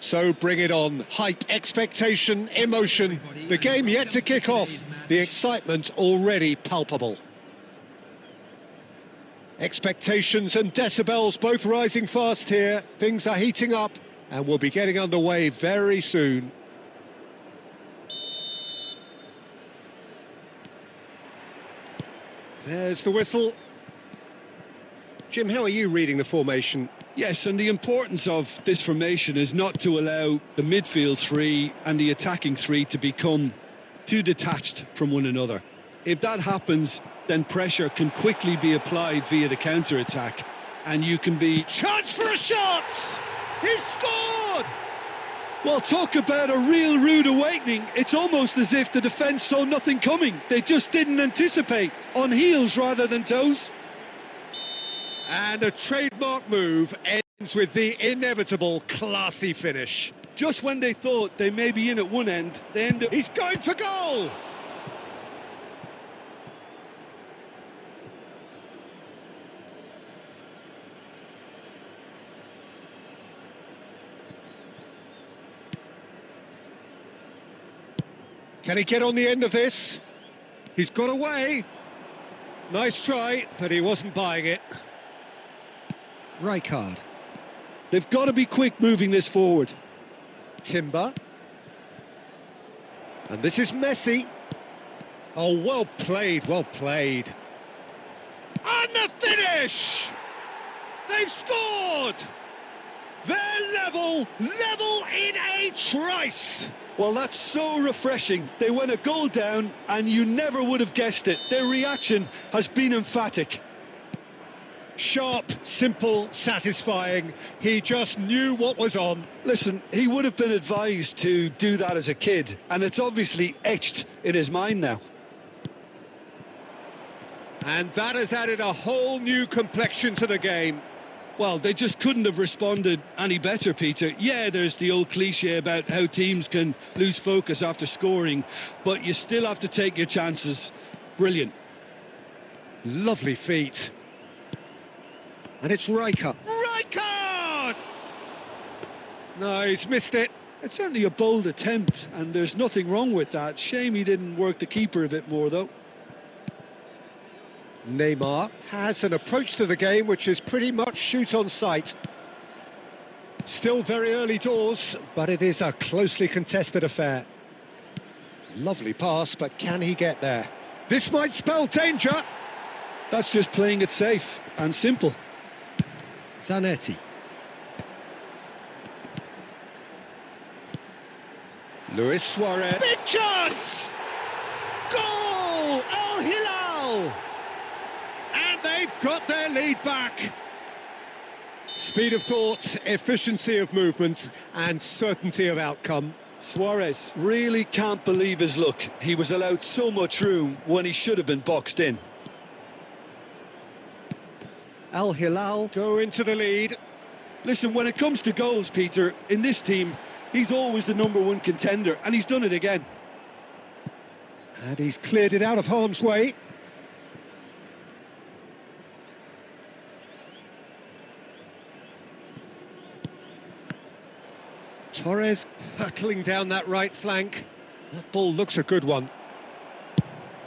So bring it on. Hype, expectation, emotion. The game yet to kick off. The excitement already palpable. Expectations and decibels both rising fast here. Things are heating up and we'll be getting underway very soon. There's the whistle. Jim, how are you reading the formation? Yes, and the importance of this formation is not to allow the midfield three and the attacking three to become too detached from one another. If that happens, then pressure can quickly be applied via the counter-attack, and you can be... Chance for a shot! He's scored! Well, talk about a real rude awakening. It's almost as if the defence saw nothing coming. They just didn't anticipate, on heels rather than toes. And a trademark move ends with the inevitable classy finish. Just when they thought they may be in at one end, they end up... He's going for goal! Can he get on the end of this? He's got away. Nice try, but he wasn't buying it. Rijkaard. They've got to be quick moving this forward. Timber. And this is Messi. Oh, well played, well played. And the finish! They've scored! They're level in a trice! Well, that's so refreshing. They went a goal down and you never would have guessed it. Their reaction has been emphatic. Sharp, simple, satisfying. He just knew what was on. Listen, he would have been advised to do that as a kid, and it's obviously etched in his mind now. And that has added a whole new complexion to the game. Well, they just couldn't have responded any better, Peter. Yeah, there's the old cliche about how teams can lose focus after scoring, but you still have to take your chances. Brilliant. Lovely feet. And it's Rijkaard. Rijkaard! No, he's missed it. It's certainly a bold attempt, and there's nothing wrong with that. Shame he didn't work the keeper a bit more, though. Neymar has an approach to the game which is pretty much shoot on sight. Still very early doors, but it is a closely contested affair. Lovely pass, but can he get there? This might spell danger. That's just playing it safe and simple. Zanetti. Luis Suarez. Big chance! Goal! Al Hilal! And they've got their lead back. Speed of thought, efficiency of movement, and certainty of outcome. Suarez really can't believe his luck. He was allowed so much room when he should have been boxed in. Al Hilal go into the lead. Listen, when it comes to goals, Peter, in this team, he's always the #1 contender, and he's done it again. And he's cleared it out of harm's way. Torres hurtling down that right flank. That ball looks a good one.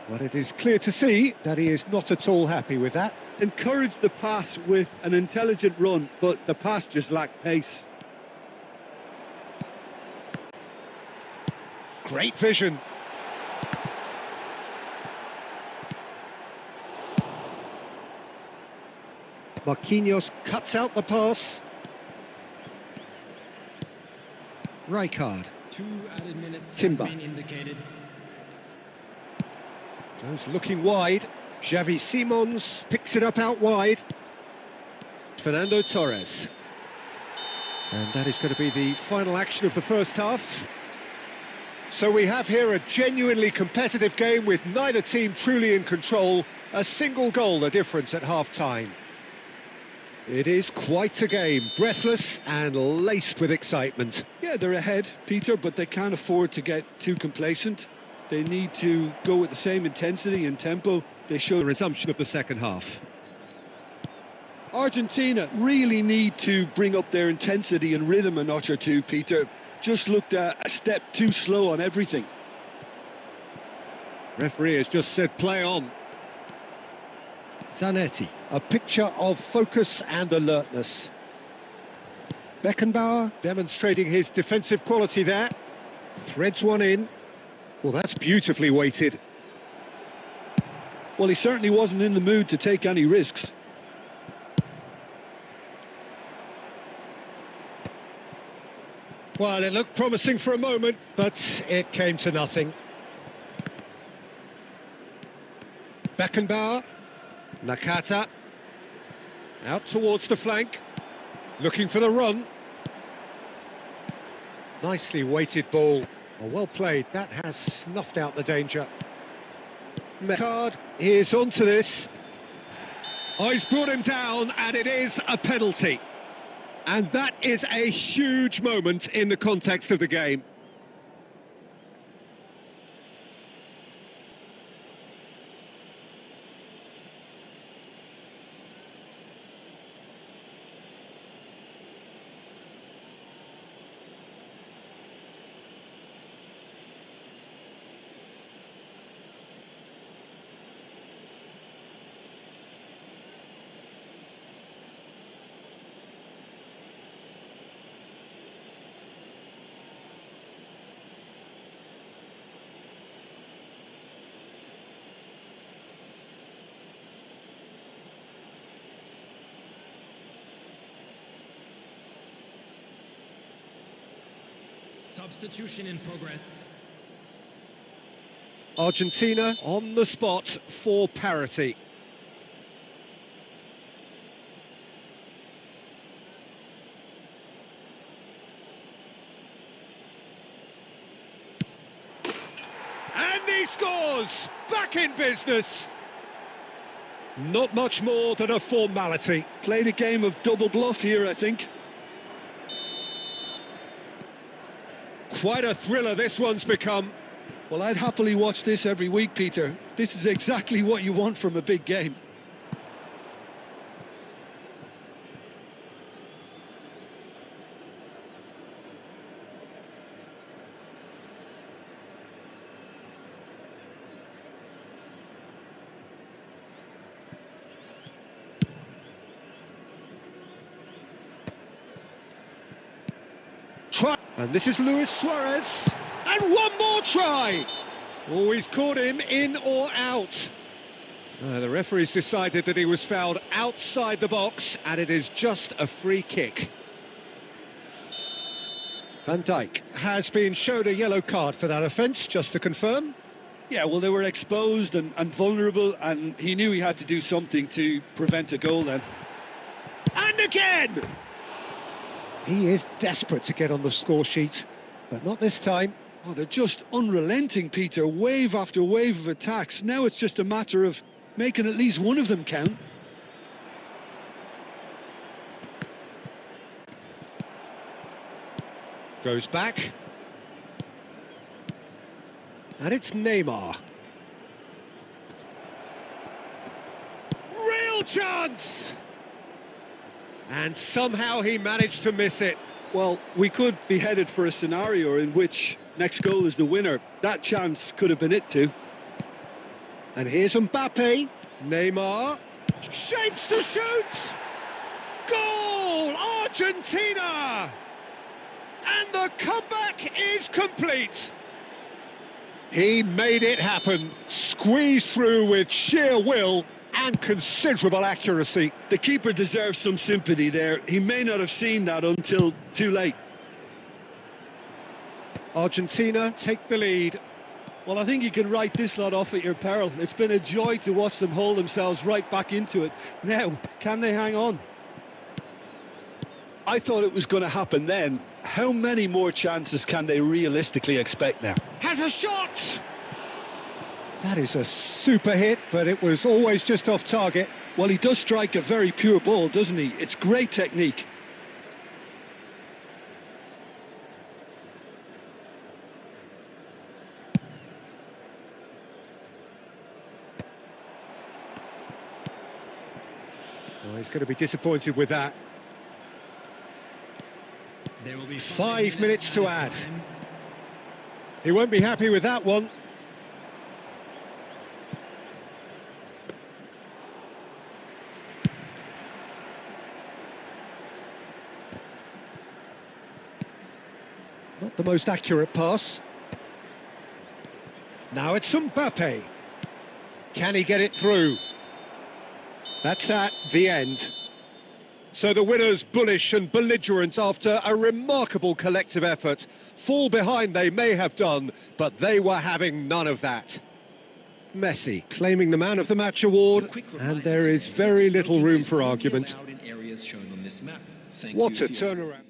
But it is clear to see that he is not at all happy with that. Encouraged the pass with an intelligent run, but the pass just lacked pace. Great vision. Marquinhos cuts out the pass. Rijkaard. 2 added minutes Timber. has been indicated. Goes looking wide. Xavi Simons picks it up out wide. Fernando Torres. And that is going to be the final action of the first half. So we have here a genuinely competitive game with neither team truly in control. A single goal the difference at half-time. It is quite a game, breathless and laced with excitement. Yeah, they're ahead, Peter, but they can't afford to get too complacent. They need to go with the same intensity and tempo they showed. The resumption of the second half. Argentina really need to bring up their intensity and rhythm a notch or two, Peter. Just looked a step too slow on everything. Referee has just said play on. Zanetti, a picture of focus and alertness. Beckenbauer demonstrating his defensive quality there. Threads one in. Well, that's beautifully weighted. Well, he certainly wasn't in the mood to take any risks. Well, it looked promising for a moment, but it came to nothing. Beckenbauer, Nakata, out towards the flank, looking for the run. Nicely weighted ball, well played, that has snuffed out the danger. Card, he's onto this. Oh, he's brought him down, and it is a penalty. And that is a huge moment in the context of the game. Substitution in progress. Argentina on the spot for parity. And he scores! Back in business! Not much more than a formality. Played a game of double bluff here, I think. Quite a thriller this one's become. Well, I'd happily watch this every week, Peter. This is exactly what you want from a big game. Try. And this is Luis Suarez. And one more try. Oh, he's caught him in or out. The referee's decided that he was fouled outside the box, and it is just a free kick. Van Dijk has been shown a yellow card for that offence, just to confirm. Yeah, well, they were exposed and vulnerable, and he knew he had to do something to prevent a goal then. And again! He is desperate to get on the score sheet, but not this time. Oh, they're just unrelenting, Peter. Wave after wave of attacks. Now it's just a matter of making at least one of them count. Goes back. And it's Neymar. Real chance! And somehow he managed to miss it. Well, we could be headed for a scenario in which next goal is the winner. That chance could have been it too. And here's Mbappe. Neymar. Shapes to shoot! Goal! Argentina! And the comeback is complete. He made it happen. Squeezed through with sheer will and considerable accuracy. The keeper deserves some sympathy there. He may not have seen that until too late. Argentina take the lead. Well, I think you can write this lot off at your peril. It's been a joy to watch them hold themselves right back into it. Now, can they hang on? I thought it was going to happen then. How many more chances can they realistically expect now? Has a shot! That is a super hit, but it was always just off target. Well, he does strike a very pure ball, doesn't he? It's great technique. Well, He's going to be disappointed with that. There will be 5 minutes to add. time. He won't be happy with that one. Not the most accurate pass. Now it's Mbappe. Can he get it through? That's that, the end. So the winners bullish and belligerent after a remarkable collective effort. Fall behind they may have done, but they were having none of that. Messi claiming the Man of the Match award, and there is very little room for argument. What a turnaround.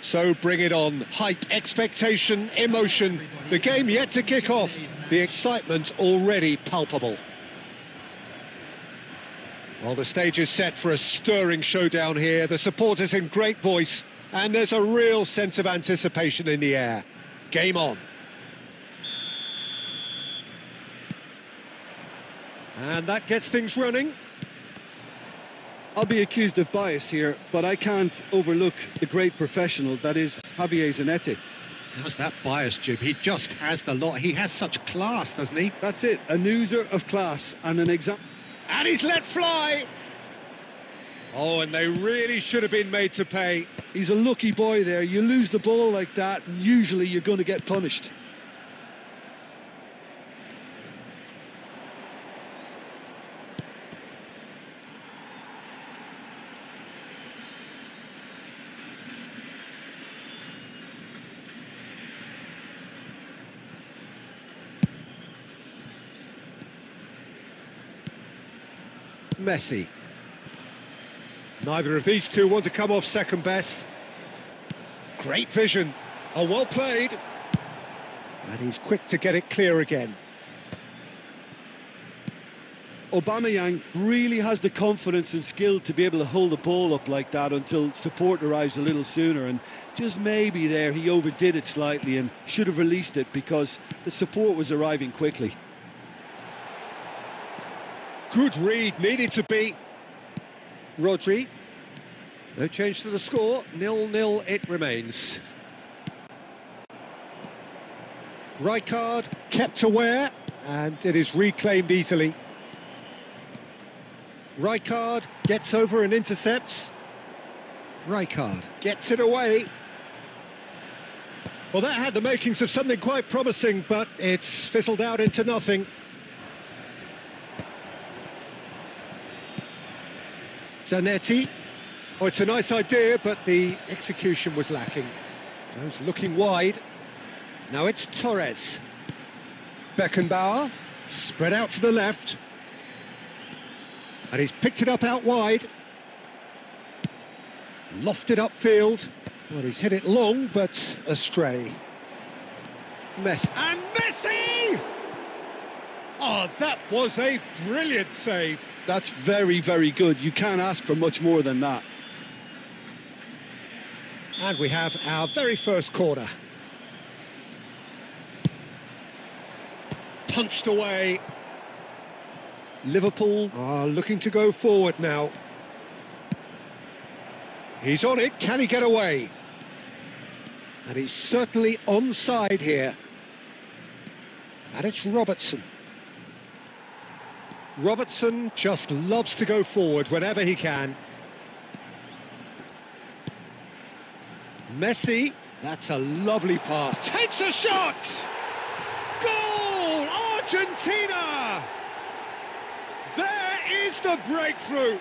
So bring it on. Hype, expectation, emotion. The game yet to kick off. The excitement already palpable. Well, the stage is set for a stirring showdown here. The supporters in great voice, and there's a real sense of anticipation in the air. Game on. And that gets things running. I'll be accused of bias here, but I can't overlook the great professional that is Javier Zanetti. How's that bias, Jib? He just has the lot. He has such class, doesn't he? That's it, a oozler of class and an example. And he's let fly! Oh, and they really should have been made to pay. He's a lucky boy there. You lose the ball like that, and usually you're going to get punished. Messi. Neither of these two want to come off second best. Great vision. Oh, well played. And he's quick to get it clear again. Aubameyang really has the confidence and skill to be able to hold the ball up like that until support arrives a little sooner, and just maybe there he overdid it slightly and should have released it because the support was arriving quickly. Good read, needed to be. Rodri. No change to the score, 0-0 it remains. Rijkaard kept aware, and it is reclaimed easily. Rijkaard gets over and intercepts. Rijkaard gets it away. Well, that had the makings of something quite promising, but it's fizzled out into nothing. Zanetti. Oh, it's a nice idea, but the execution was lacking. Joe's looking wide. Now it's Torres. Beckenbauer, spread out to the left. And he's picked it up out wide. Lofted upfield. Well, he's hit it long, but astray. Messi. And Messi! Oh, that was a brilliant save. That's very, very good. You can't ask for much more than that. And we have our very first corner. Punched away. Liverpool are looking to go forward now. He's on it, can he get away? And he's certainly onside here. And it's Robertson. Robertson just loves to go forward whenever he can. Messi, that's a lovely pass. Takes a shot! Goal! Argentina! There is the breakthrough.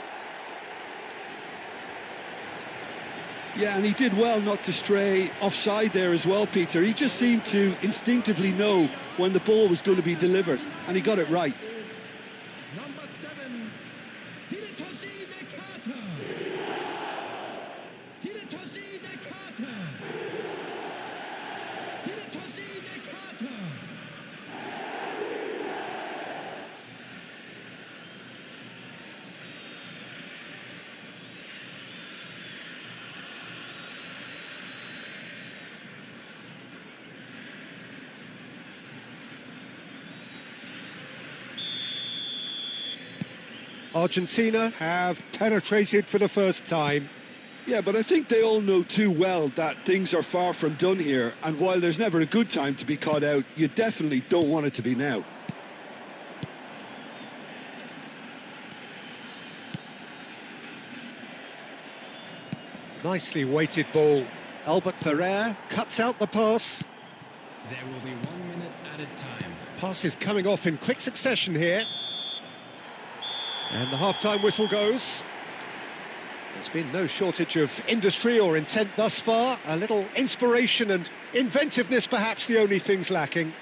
Yeah, and he did well not to stray offside there as well, Peter. He just seemed to instinctively know when the ball was going to be delivered, and he got it right. Number 7, Hiratoshi Nakata. Hiratoshi Nakata. Hiratoshi Nakata. Argentina have penetrated for the first time. Yeah, but I think they all know too well that things are far from done here, and while there's never a good time to be caught out, you definitely don't want it to be now. Nicely weighted ball. Albert Ferrer cuts out the pass. There will be 1 minute added time. Pass is coming off in quick succession here. And the half-time whistle goes. There's been no shortage of industry or intent thus far. A little inspiration and inventiveness, perhaps the only things lacking.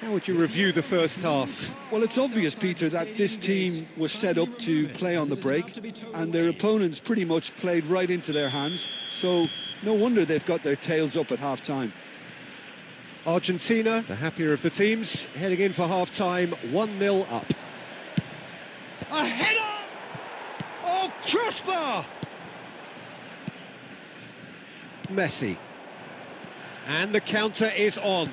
How would you review the first half? Well, it's obvious, Peter, that this team was set up to play on the break, and their opponents pretty much played right into their hands, so no wonder they've got their tails up at half-time. Argentina, the happier of the teams, heading in for half-time, 1-0 up. A header! Oh, crossbar! Messi. And the counter is on.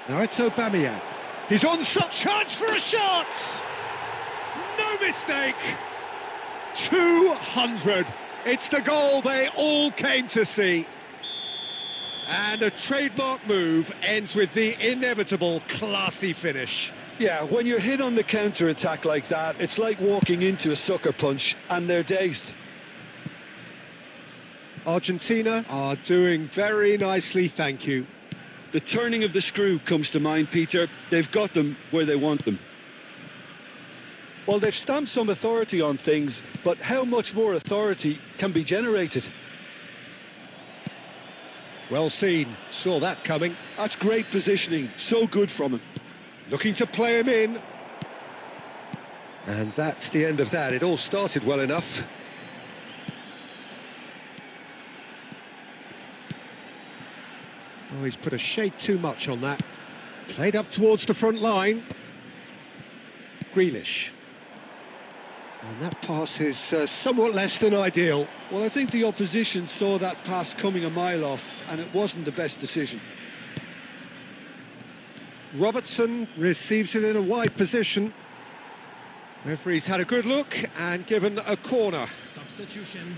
Now it's Aubameyang. He's on such chance for a shot! No mistake! 200. It's the goal they all came to see. And a trademark move ends with the inevitable classy finish. Yeah, when you're hit on the counter-attack like that, it's like walking into a sucker punch, and they're dazed. Argentina are doing very nicely, thank you. The turning of the screw comes to mind, Peter. They've got them where they want them. Well, they've stamped some authority on things, but how much more authority can be generated? Well seen, saw that coming. That's great positioning, so good from him. Looking to play him in. And that's the end of that. It all started well enough. Oh, he's put a shade too much on that. Played up towards the front line. Grealish. And that pass is somewhat less than ideal. Well, I think the opposition saw that pass coming a mile off, and it wasn't the best decision. Robertson receives it in a wide position. Referee's had a good look and given a corner. Substitution.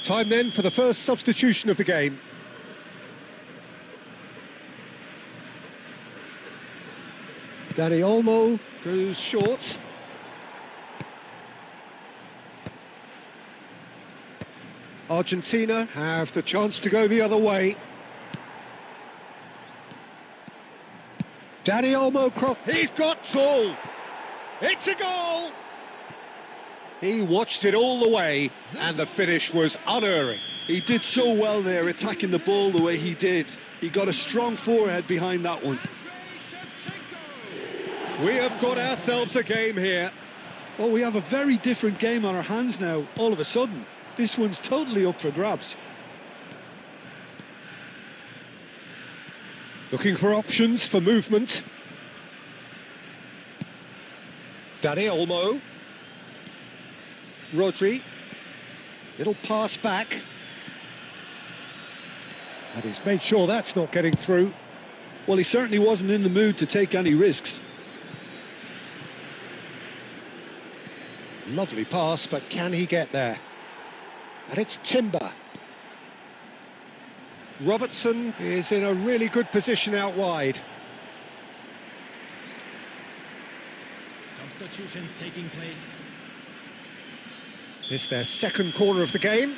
Time then for the first substitution of the game. Dani Olmo goes short. Argentina have the chance to go the other way. Dani Olmo cross. He's got tall. It's a goal. He watched it all the way, and the finish was unerring. He did so well there, attacking the ball the way he did. He got a strong forehead behind that one. We have got ourselves a game here. Oh, we have a very different game on our hands now, all of a sudden. This one's totally up for grabs. Looking for options for movement. Dani Olmo. Rodri. Little pass back. And he's made sure that's not getting through. Well, he certainly wasn't in the mood to take any risks. Lovely pass, but can he get there? And it's Timber. Robertson is in a really good position out wide. Substitutions taking place. It's their second corner of the game.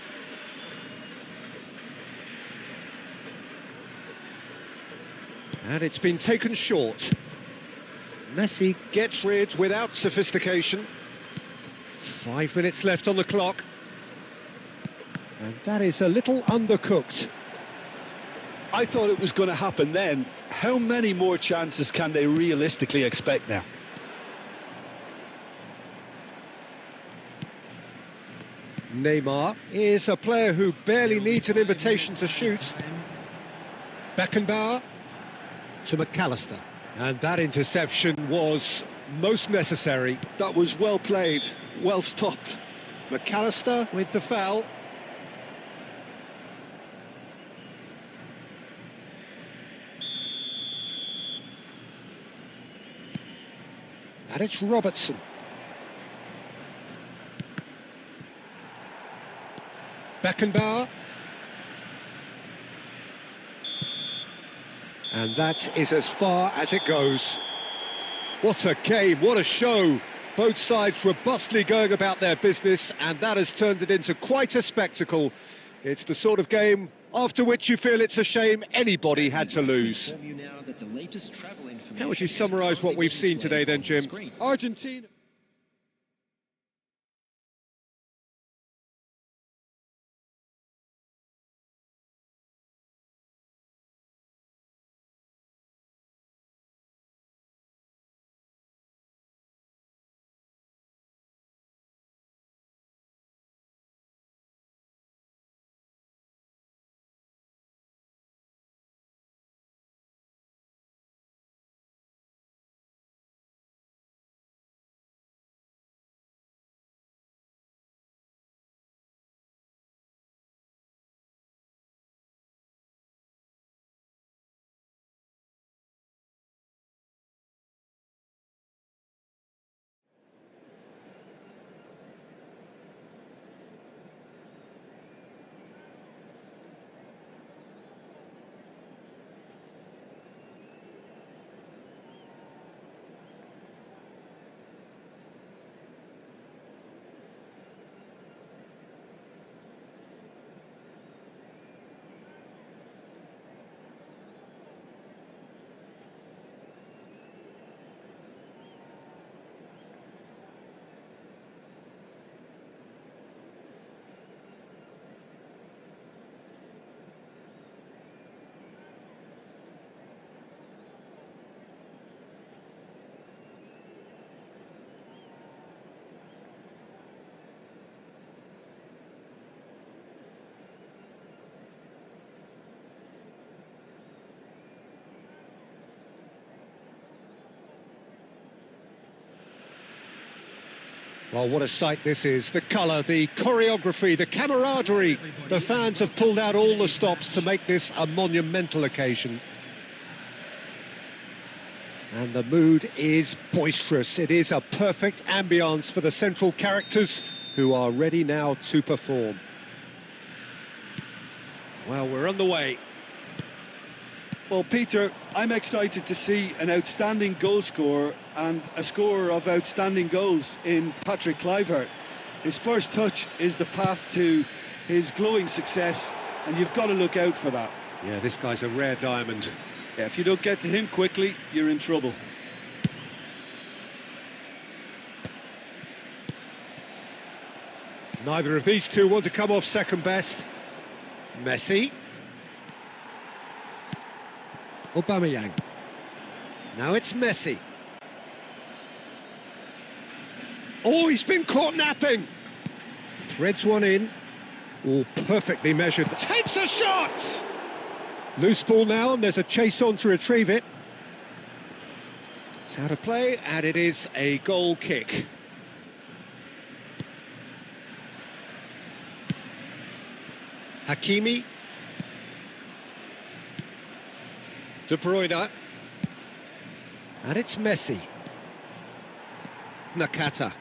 And it's been taken short. Messi gets rid without sophistication. 5 minutes left on the clock. And that is a little undercooked. I thought it was going to happen then. How many more chances can they realistically expect now? Neymar is a player who barely needs an invitation to shoot. Beckenbauer to McAllister. And that interception was most necessary. That was well played, well stopped. McAllister with the foul. And it's Robertson. Beckenbauer. And that is as far as it goes. What a game, what a show. Both sides robustly going about their business, and that has turned it into quite a spectacle It's the sort of game after which you feel it's a shame anybody had to lose. How would you summarise what we've seen today then, Jim? Argentina. Well, what a sight this is. The colour, the choreography, the camaraderie. The fans have pulled out all the stops to make this a monumental occasion. And the mood is boisterous. It is a perfect ambience for the central characters who are ready now to perform. Well, we're on the way. Well, Peter, I'm excited to see an outstanding goal scorer and a scorer of outstanding goals in Patrick Kluivert. His first touch is the path to his glowing success, and you've got to look out for that. Yeah, this guy's a rare diamond. Yeah, if you don't get to him quickly, you're in trouble. Neither of these two want to come off second best. Messi. Aubameyang. Now it's Messi. Oh, he's been caught napping. Threads one in. All perfectly measured. Takes a shot! Loose ball now, and there's a chase on to retrieve it. It's out of play, and it is a goal kick. Hakimi. De Bruyne. And it's Messi. Nakata.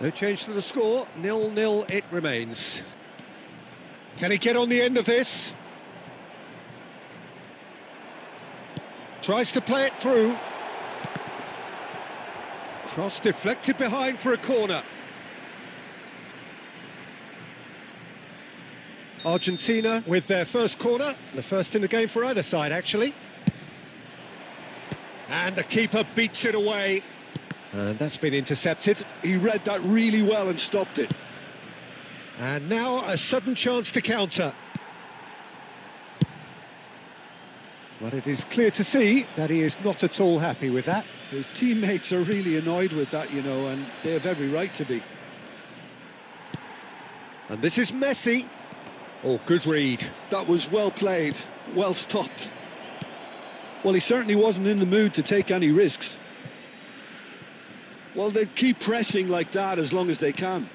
No change to the score, 0-0 it remains. Can he get on the end of this? Tries to play it through. Cross deflected behind for a corner. Argentina with their first corner, the first in the game for either side, actually. And the keeper beats it away. And that's been intercepted. He read that really well and stopped it. And now a sudden chance to counter. But it is clear to see that he is not at all happy with that. His teammates are really annoyed with that, you know, and they have every right to be. And this is Messi. Oh, good read. That was well played, well stopped. Well, he certainly wasn't in the mood to take any risks. Well, they keep pressing like that as long as they can.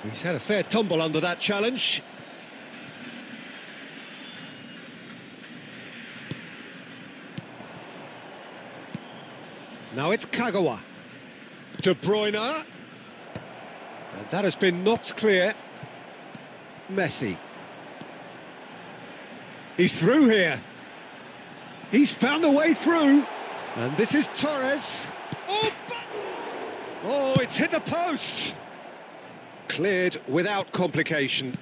He's had a fair tumble under that challenge. Now it's Kagawa. De Bruyne. And that has been knocked clear. Messi. He's through here. He's found a way through. And this is Torres. Oh, Oh, it's hit the post! Cleared without complication.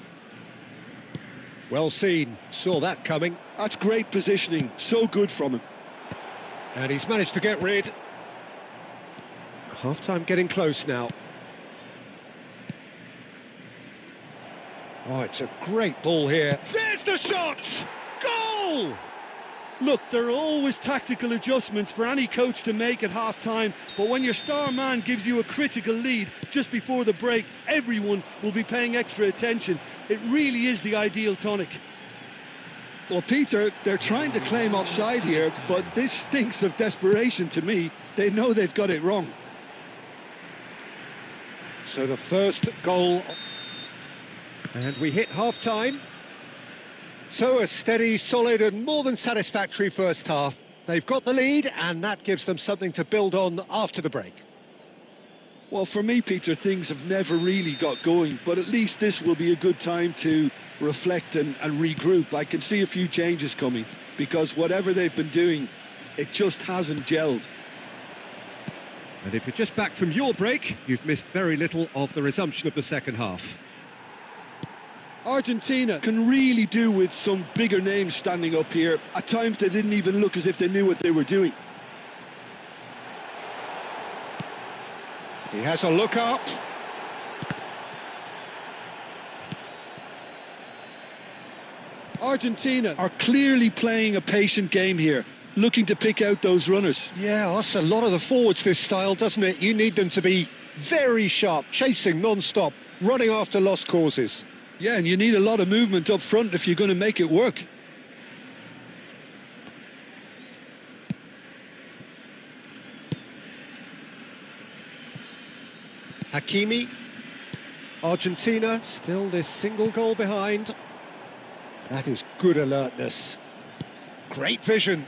Well seen, saw that coming. That's great positioning, so good from him. And he's managed to get rid. Half-time getting close now. Oh, it's a great ball here. There's the shot! Goal! Look, there are always tactical adjustments for any coach to make at half-time, but when your star man gives you a critical lead just before the break, everyone will be paying extra attention. It really is the ideal tonic. Well, Peter, they're trying to claim offside here, but this stinks of desperation to me. They know they've got it wrong. So the first goal, and we hit half-time. So a steady, solid and more than satisfactory first half. They've got the lead and that gives them something to build on after the break. Well, for me, Peter, things have never really got going, but at least this will be a good time to reflect and regroup. I can see a few changes coming because whatever they've been doing, it just hasn't gelled. And if you're just back from your break, you've missed very little of the resumption of the second half. Argentina can really do with some bigger names standing up here. At times they didn't even look as if they knew what they were doing. He has a look up. Argentina are clearly playing a patient game here, looking to pick out those runners. Yeah, that's a lot of the forwards, this style, doesn't it? You need them to be very sharp, chasing non-stop, running after lost causes. Yeah, and you need a lot of movement up front if you're going to make it work. Hakimi. Argentina still this single goal behind. That is good alertness. Great vision.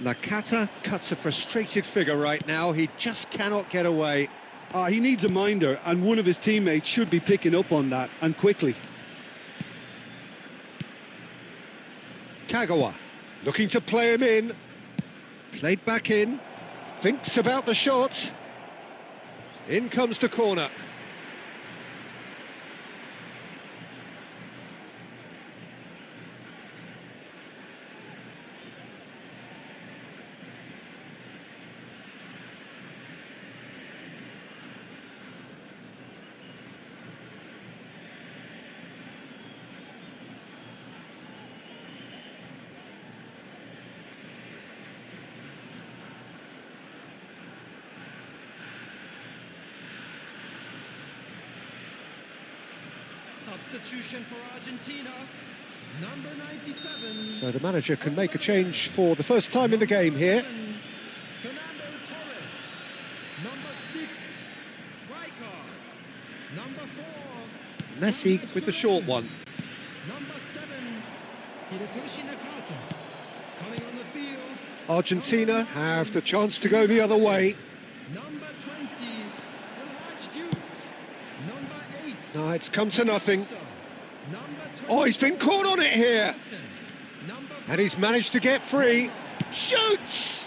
Nakata cuts a frustrated figure right now. He just cannot get away. He needs a minder, and one of his teammates should be picking up on that, and quickly. Kagawa looking to play him in. Played back in. Thinks about the shot. In comes the corner. Substitution for Argentina, number 97. So the manager can make a change for the first time in the game here. Fernando Torres, number 6, Rijkaard, number 4. Messi with the short one. Number 7, Hiroshi Nakata, coming on the field. Argentina have the chance to go the other way. Number 20, Elhaj Youth, number 8. No, it's come to nothing. Number Oh, he's been caught on it here. Number And he's managed to get free. Shoots!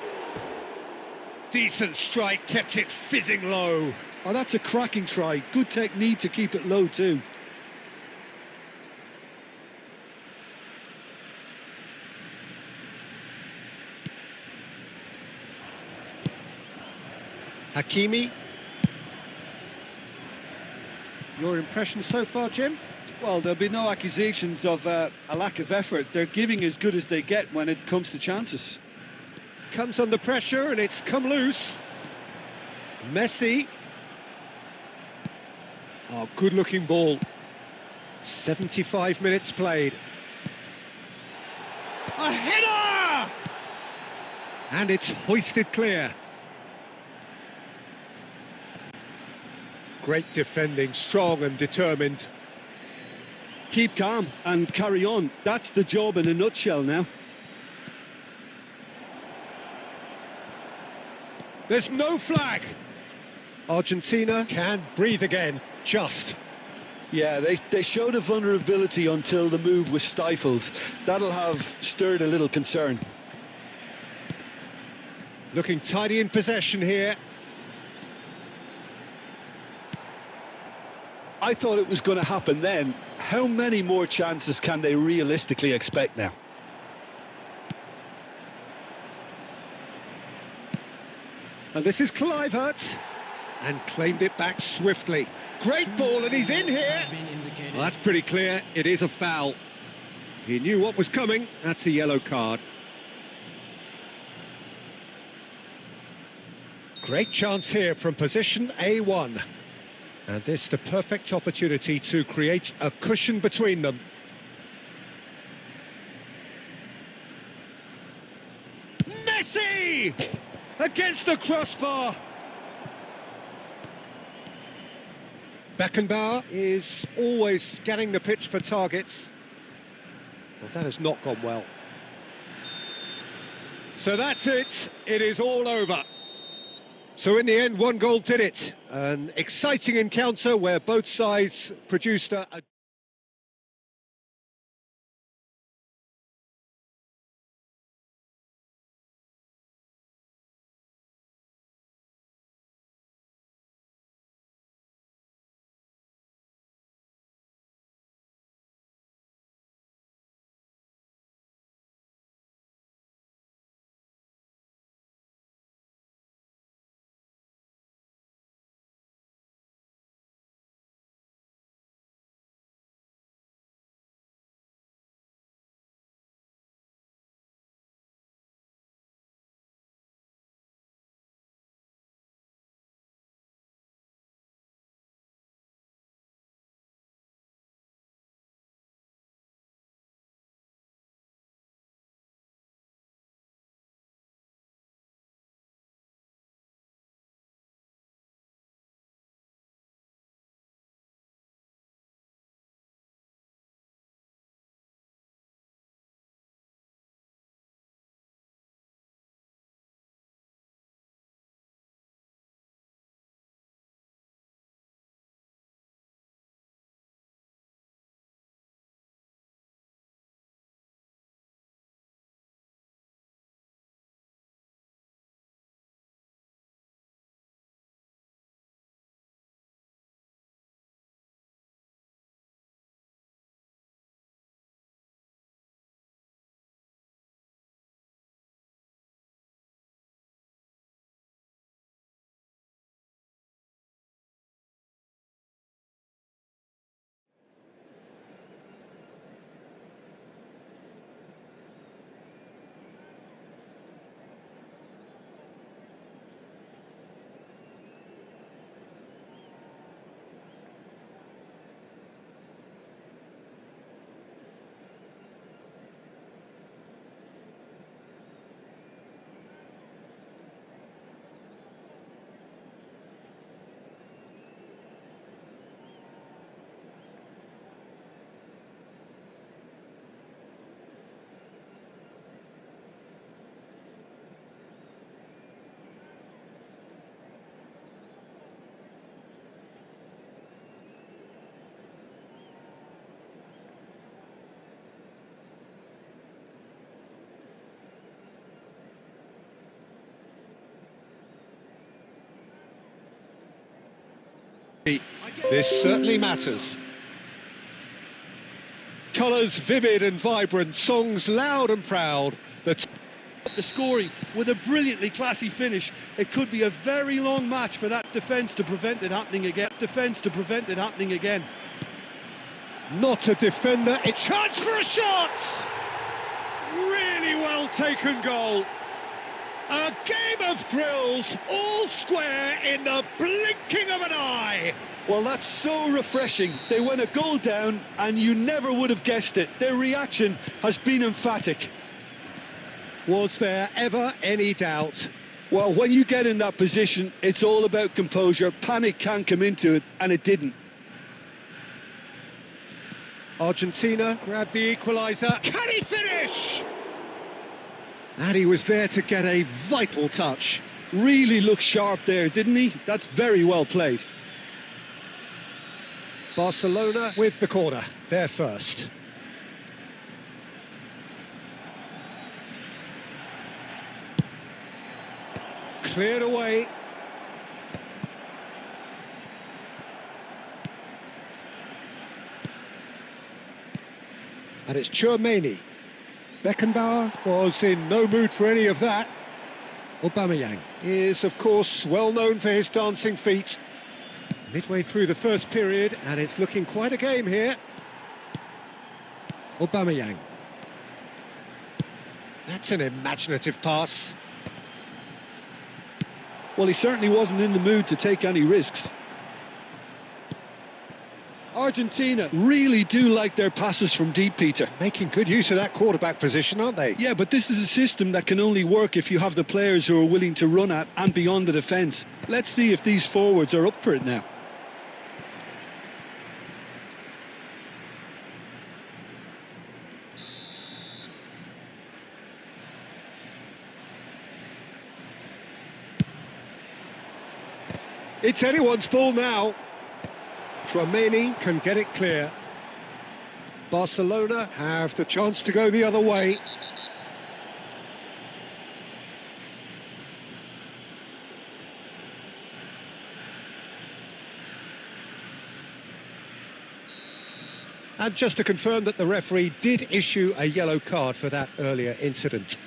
Decent strike, kept it fizzing low. Oh, that's a cracking try. Good technique to keep it low too. Hakimi. Your impression so far, Jim? Well, there'll be no accusations of a lack of effort. They're giving as good as they get when it comes to chances. Comes under pressure and it's come loose. Messi. Oh, good-looking ball. 75 minutes played. A header! And it's hoisted clear. Great defending, strong and determined. Keep calm and carry on. That's the job in a nutshell now. There's no flag. Argentina can breathe again, just. Yeah, they showed a vulnerability until the move was stifled. That'll have stirred a little concern. Looking tidy in possession here. I thought it was going to happen then. How many more chances can they realistically expect now? And this is Clivert. And claimed it back swiftly. Great ball, and he's in here. Well, that's pretty clear. It is a foul. He knew what was coming. That's a yellow card. Great chance here from position A1. And this the perfect opportunity to create a cushion between them. Messi! Against the crossbar. Beckenbauer is always scanning the pitch for targets. Well, that has not gone well. So that's it. It is all over. So in the end, one goal did it. An exciting encounter where both sides produced a This certainly matters. Colours vivid and vibrant, songs loud and proud. The scoring with a brilliantly classy finish. It could be a very long match for that defence to prevent it happening again. Not a defender, a chance for a shot! Really well taken goal. A game of thrills, all square in the blinking of an eye. Well, that's so refreshing. They went a goal down and you never would have guessed it. Their reaction has been emphatic. Was there ever any doubt? Well, when you get in that position, it's all about composure. Panic can't come into it, and it didn't. Argentina grabbed the equaliser. Can he finish? And he was there to get a vital touch. Really looked sharp there, didn't he? That's very well played. Barcelona with the corner, they're first. Cleared away. And it's Tchouaméni. Beckenbauer was in no mood for any of that. Aubameyang is, of course, well known for his dancing feet. Midway through the first period, and it's looking quite a game here. Aubameyang. That's an imaginative pass. Well, he certainly wasn't in the mood to take any risks. Argentina really do like their passes from deep, Peter. Making good use of that quarterback position, aren't they? Yeah, but this is a system that can only work if you have the players who are willing to run at and beyond the defence. Let's see if these forwards are up for it now. It's anyone's ball now. Tchouaméni can get it clear. Barcelona have the chance to go the other way. And just to confirm that the referee did issue a yellow card for that earlier incident.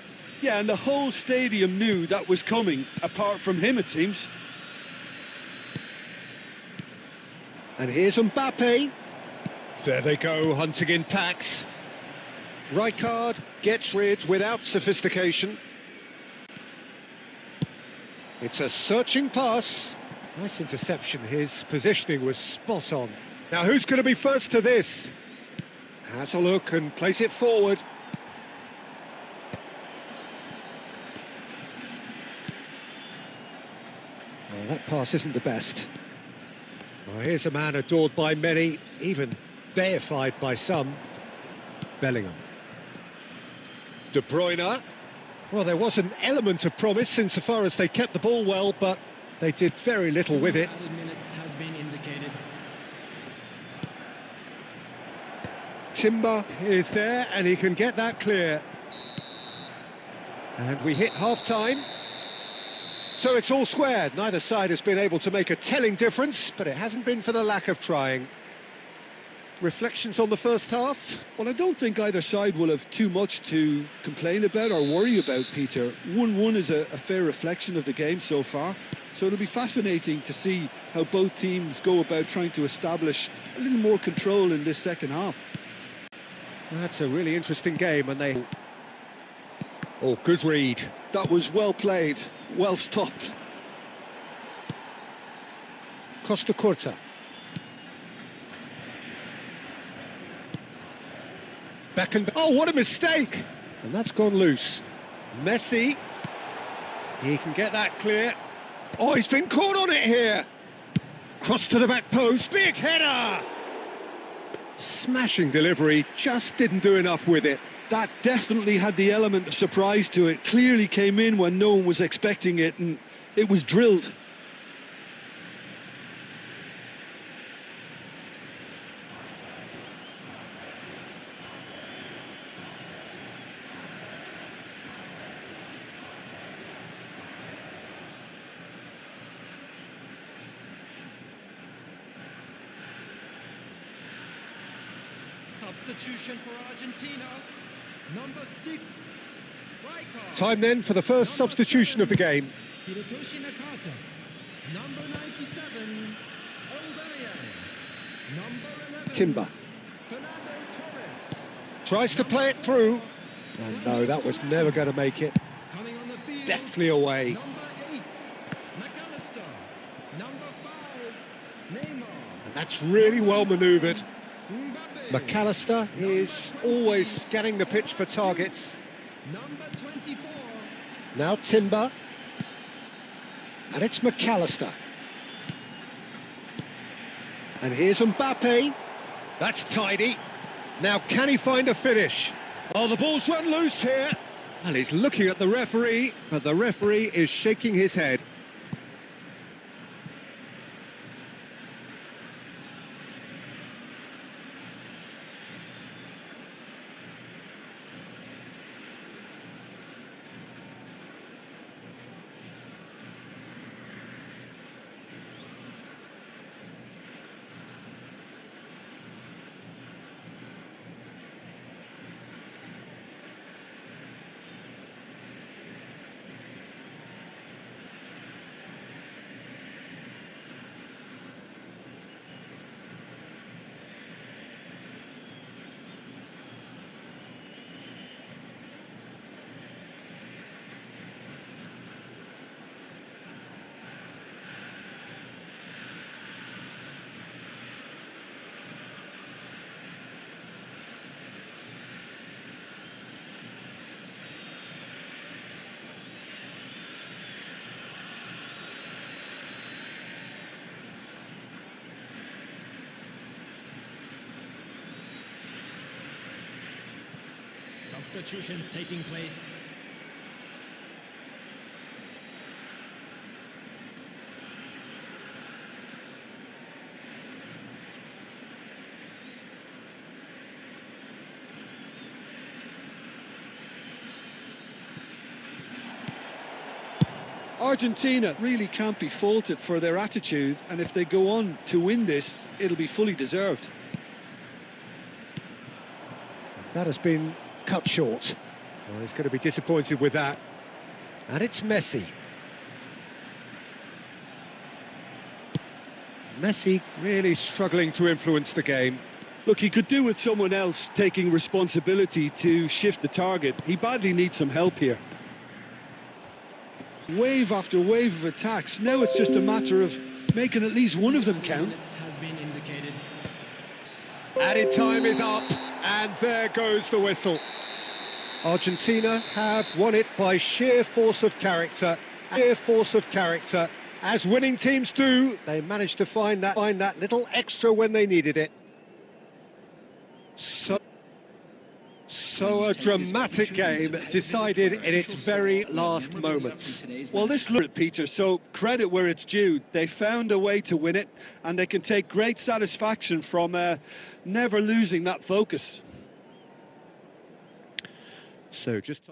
Yeah, and the whole stadium knew that was coming, apart from him, it seems. And here's Mbappe. There they go, hunting in packs. Rijkaard gets rid without sophistication. It's a searching pass. Nice interception, his positioning was spot on. Now who's going to be first to this? Has a look and plays it forward. Oh, that pass isn't the best. Oh, here's a man adored by many, even deified by some. Bellingham. De Bruyne. Well, there was an element of promise insofar as they kept the ball well, but they did very little with it. Minutes has been indicated. Timber is there, and he can get that clear. And we hit half-time. So it's all squared. Neither side has been able to make a telling difference, but it hasn't been for the lack of trying. Reflections on the first half? Well, I don't think either side will have too much to complain about or worry about, Peter. 1-1 is a fair reflection of the game so far. So it'll be fascinating to see how both teams go about trying to establish a little more control in this second half. That's a really interesting game, and they... Oh, good read. That was well played, well stopped. Costa Curta. Beckenbauer. Oh, what a mistake! And that's gone loose. Messi. He can get that clear. Oh, he's been caught on it here. Cross to the back post. Big header! Smashing delivery, just didn't do enough with it. That definitely had the element of surprise to it. Clearly came in when no one was expecting it, and it was drilled. Substitution for Argentina. Number 6, Rijkaard. Time then for the first substitution of the game. Hirotoshi Nakata. Number 97, Aubameyang. Number 11, Timber. Fernando Torres. Tries to play it through. And no, that was never going to make it. Coming on the field. Deftly away. Number 8, McAllister. Number 5, Neymar. And that's really well manoeuvred. Mbappe. McAllister is always scanning the pitch for targets. Number 24. Now Timber. And it's McAllister. And here's Mbappe. That's tidy. Now can he find a finish? Oh, the ball's run loose here. Well, he's looking at the referee, but the referee is shaking his head. substitutions taking place. Argentina really can't be faulted for their attitude, and if they go on to win this, it'll be fully deserved. That has been cut short. Well, he's going to be disappointed with that. And it's Messi. Messi really struggling to influence the game. Look, he could do with someone else taking responsibility to shift the target. He badly needs some help here. Wave after wave of attacks. Now it's just a matter of making at least one of them count. Has been indicated. Added time is up, and there goes the whistle. Argentina have won it by sheer force of character. Sheer force of character. As winning teams do, they managed to find that little extra when they needed it. So a dramatic game decided in its very last moments. Well, this looked, Peter, so credit where it's due. They found a way to win it, and they can take great satisfaction from never losing that focus. So just...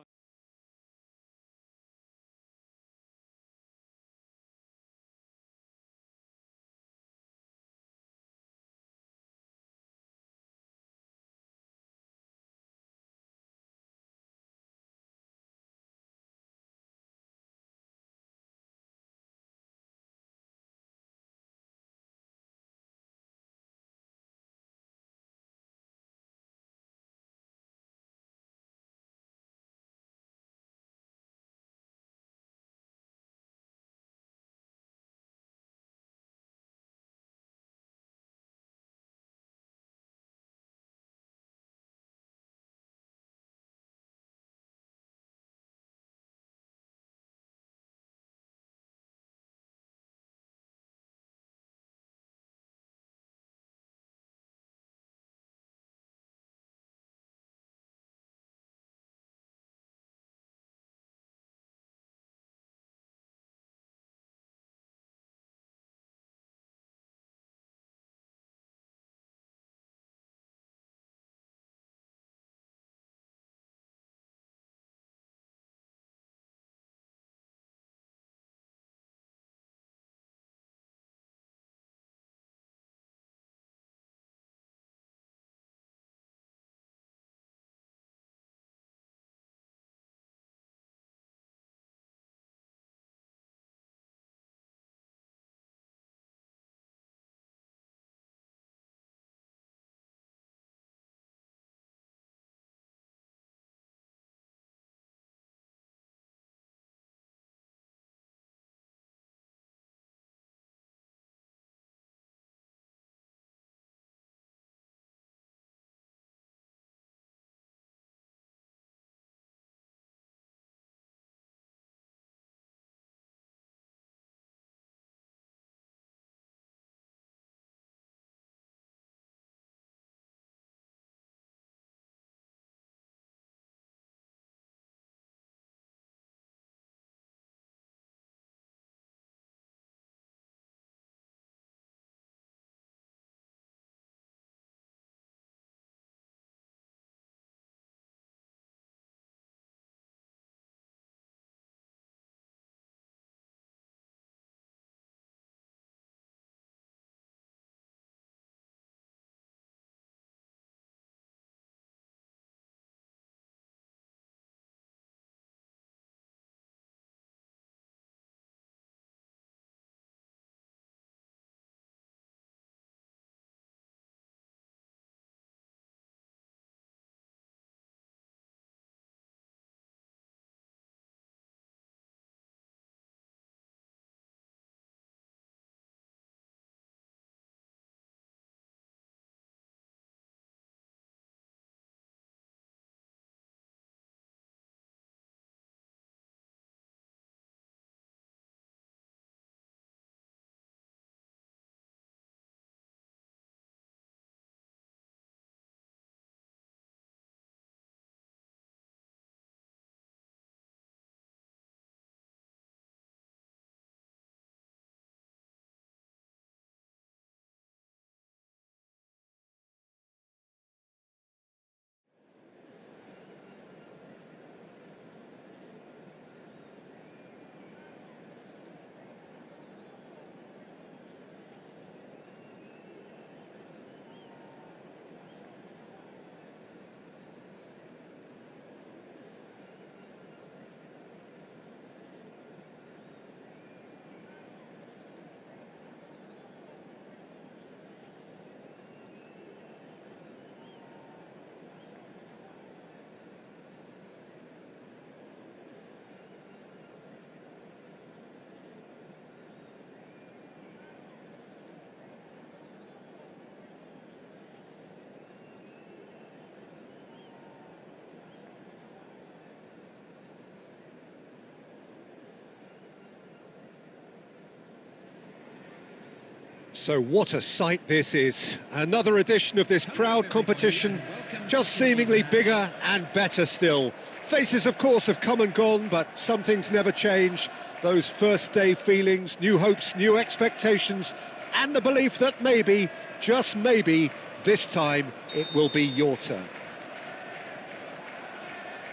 So what a sight this is. Another edition of this proud competition, just seemingly bigger and better still. Faces, of course, have come and gone, but some things never change. Those first day feelings, new hopes, new expectations, and the belief that maybe, just maybe, this time it will be your turn.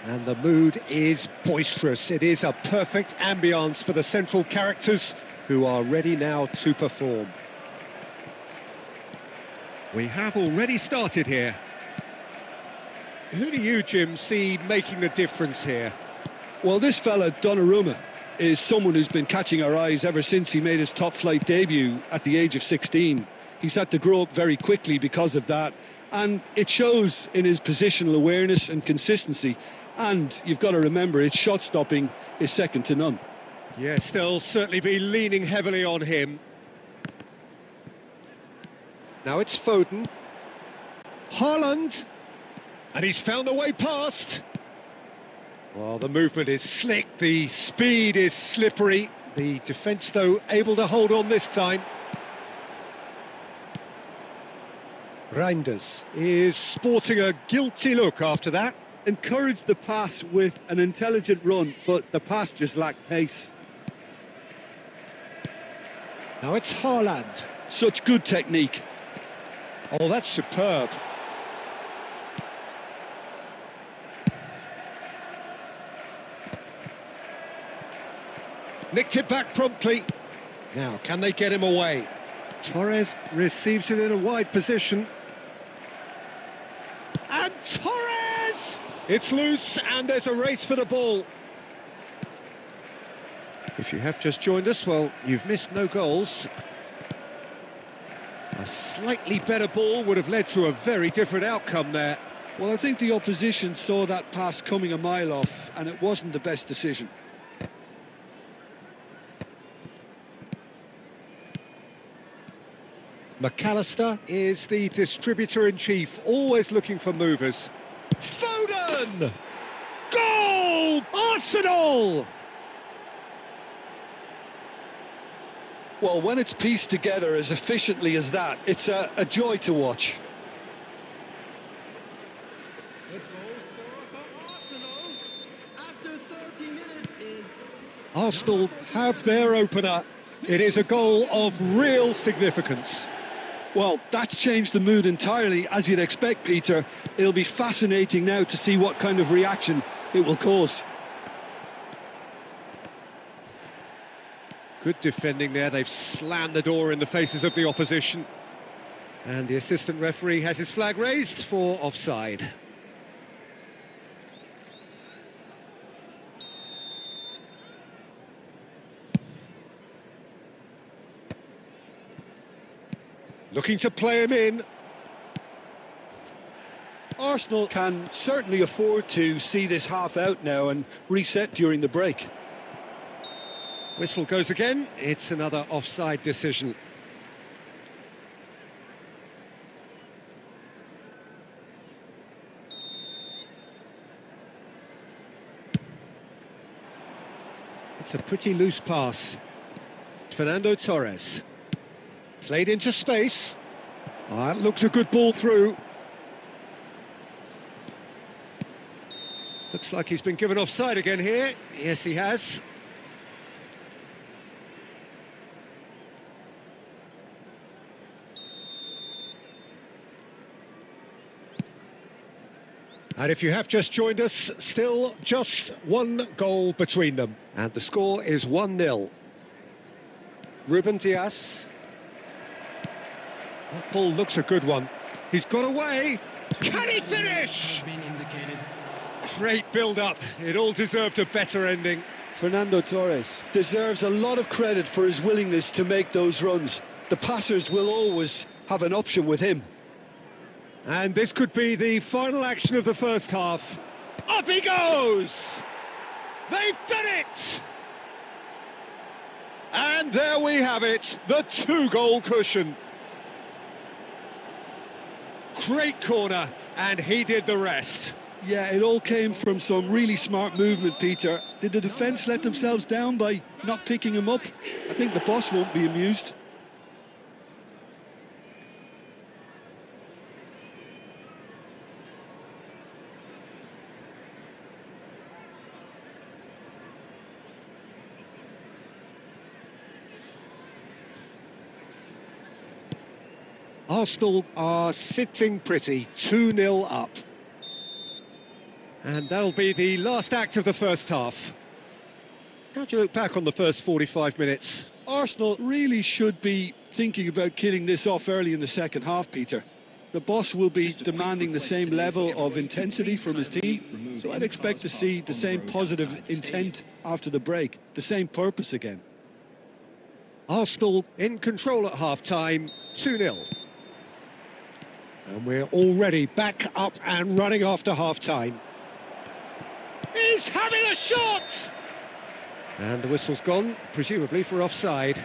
And the mood is boisterous. It is a perfect ambience for the central characters who are ready now to perform. We have already started here. Who do you, Jim, see making the difference here? Well, this fella, Donnarumma, is someone who's been catching our eyes ever since he made his top-flight debut at the age of 16. He's had to grow up very quickly because of that, and it shows in his positional awareness and consistency. And you've got to remember, his shot-stopping is second to none. Yes, they'll certainly be leaning heavily on him. Now it's Foden. Haaland. And he's found a way past. Well, the movement is slick, the speed is slippery. The defence, though, able to hold on this time. Reinders is sporting a guilty look after that. Encouraged the pass with an intelligent run, but the pass just lacked pace. Now it's Haaland. Such good technique. Oh, that's superb. Nicked it back promptly. Now, can they get him away? Torres receives it in a wide position. And Torres! It's loose, and there's a race for the ball. If you have just joined us, well, you've missed no goals. A slightly better ball would have led to a very different outcome there. Well, I think the opposition saw that pass coming a mile off, and it wasn't the best decision. McAllister is the distributor-in-chief, always looking for movers. Foden! Goal! Arsenal! Well, when it's pieced together as efficiently as that, it's a joy to watch. The goal scorer for Arsenal after 30 minutes is... Arsenal have their opener. It is a goal of real significance. Well, that's changed the mood entirely, as you'd expect, Peter. It'll be fascinating now to see what kind of reaction it will cause. Good defending there. They've slammed the door in the faces of the opposition. And the assistant referee has his flag raised for offside. Looking to play him in. Arsenal can certainly afford to see this half out now and reset during the break. Whistle goes again. It's another offside decision. It's a pretty loose pass. Fernando Torres. Played into space. It looks a good ball through. Looks like he's been given offside again here. Yes, he has. And if you have just joined us, still just one goal between them. And the score is 1-0. Ruben Dias. That ball looks a good one. He's got away. Can he finish? Great build-up. It all deserved a better ending. Fernando Torres deserves a lot of credit for his willingness to make those runs. The passers will always have an option with him. And this could be the final action of the first half. Up he goes! They've done it! And there we have it, the two-goal cushion. Great corner, and he did the rest. Yeah, it all came from some really smart movement, Peter. Did the defence let themselves down by not picking him up? I think the boss won't be amused. Arsenal are sitting pretty, 2-0 up. And that'll be the last act of the first half. How do you look back on the first 45 minutes? Arsenal really should be thinking about killing this off early in the second half, Peter. The boss will be demanding the same level of intensity from his team, so I'd expect to see the same positive intent after the break, the same purpose again. Arsenal in control at half-time, 2-0. And we're already back up and running after half-time. He's having a shot! And the whistle's gone, presumably for offside.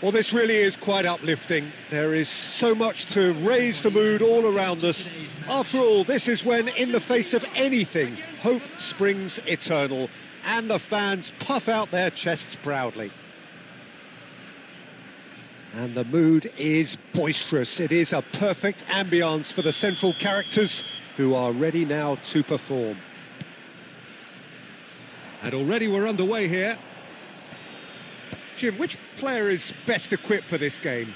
Well, this really is quite uplifting. There is so much to raise the mood all around us. After all, this is when, in the face of anything, hope springs eternal, and the fans puff out their chests proudly. And the mood is boisterous. It is a perfect ambience for the central characters, who are ready now to perform. And already we're underway here. Jim, which player is best equipped for this game?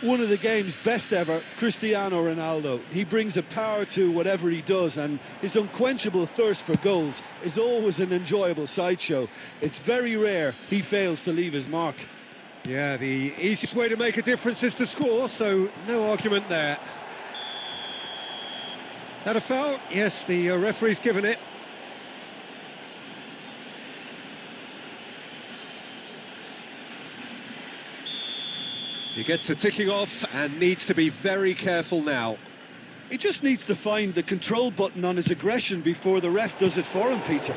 One of the game's best ever, Cristiano Ronaldo. He brings a power to whatever he does, and his unquenchable thirst for goals is always an enjoyable sideshow. It's very rare he fails to leave his mark. Yeah, the easiest way to make a difference is to score, so no argument there. Is that a foul? Yes, the referee's given it. He gets the ticking off and needs to be very careful now. He just needs to find the control button on his aggression before the ref does it for him, Peter.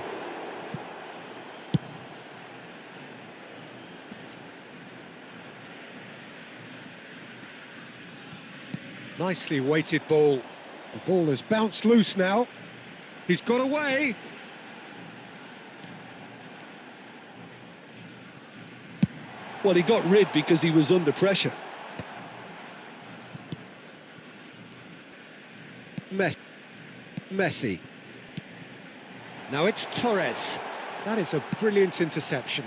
Nicely weighted ball. The ball has bounced loose now. He's got away. Well, he got rid because he was under pressure. Messi. Now it's Torres. That is a brilliant interception.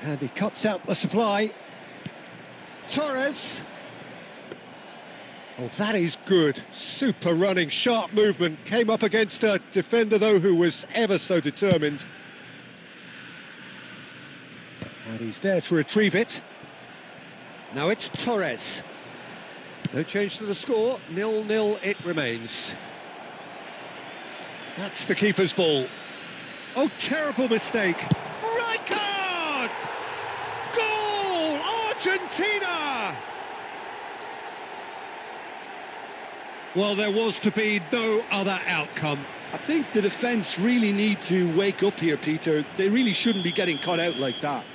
And he cuts out the supply. Torres. Oh, that is good. Super running, sharp movement. Came up against a defender, though, who was ever so determined. And he's there to retrieve it. Now it's Torres. No change to the score, 0-0 it remains. That's the keeper's ball. Oh, terrible mistake. Right card! Goal! Argentina! Well, there was to be no other outcome. I think the defence really need to wake up here, Peter. They really shouldn't be getting caught out like that.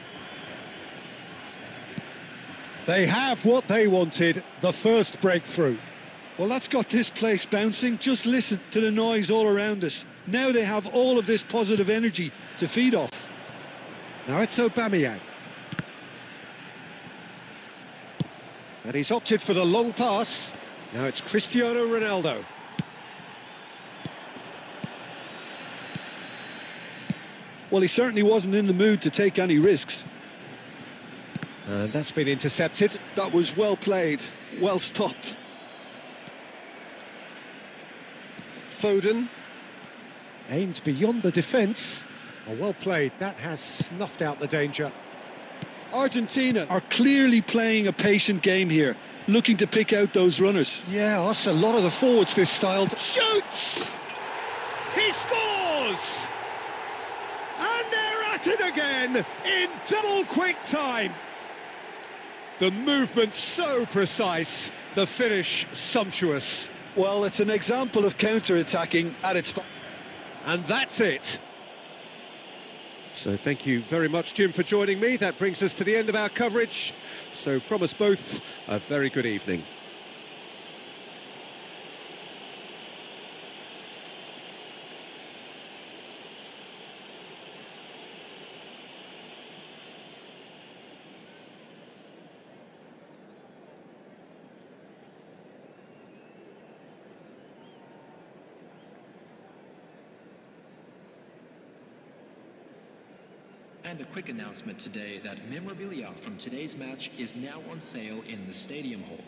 They have what they wanted, the first breakthrough. Well, that's got this place bouncing. Just listen to the noise all around us. Now they have all of this positive energy to feed off. Now it's Aubameyang. And he's opted for the long pass. Now it's Cristiano Ronaldo. Well, he certainly wasn't in the mood to take any risks. And that's been intercepted. That was well played, well stopped. Foden. Aimed beyond the defence. Oh, well played, that has snuffed out the danger. Argentina are clearly playing a patient game here, looking to pick out those runners. Yeah, that's a lot of the forwards this style. Shoots! He scores! And they're at it again in double quick time. The movement so precise, the finish sumptuous. Well, it's an example of counter-attacking at its... And that's it. So thank you very much, Jim, for joining me. That brings us to the end of our coverage. So from us both, a very good evening. And a quick announcement today that memorabilia from today's match is now on sale in the Stadium Hall.